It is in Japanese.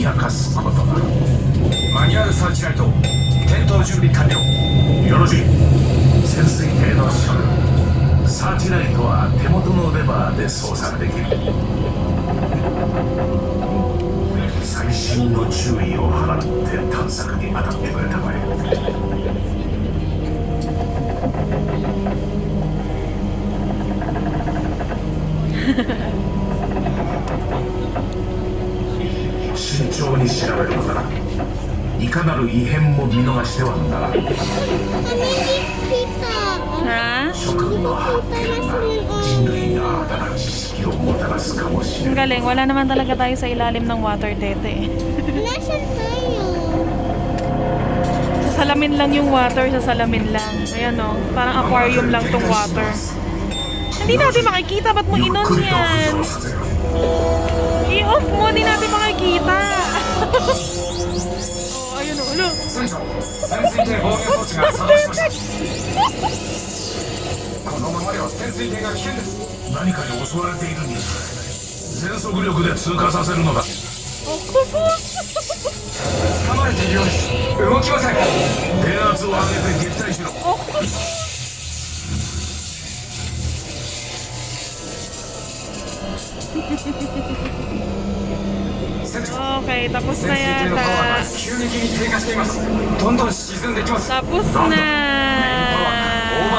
やかすことだ。マニュアルサーチライト点灯準備完了。よろしい。潜水艇のショルサーチライトは手元のレバーで操作できる。細心の注意を払って探索に当たってくれたまえ。慎重に調べるのだな。いかなる異変も見逃してはならない。 Ha? 諸君の発見が人類に新たな知識をもたらすかもしれ Ang ない。 galing. Wala naman talaga tayo sa ilalim ng water, tete. Nasaan tayo? Sa salamin lang yung water, sa salamin lang. Ayan o. Parang aquarium lang tong water. Hindi natin makikita. Ba't mo ゆっ inon くりと yan? 浮上させる。 I-off mo. Hindi natin makikita. Oh, ayun o. Ulo. 船長潜水艇防御装置が作動しました。このままでは潜水艇が危険です。何かに襲われているに違いない。全速力で通過させるのだ。掴まれているようです。動きません。電圧を上げて撃退しろ。 船長 Okay, tapos 潜 na 水艇のパワー yata. が急激に低下しています。どんどん沈んできます。Tapos na.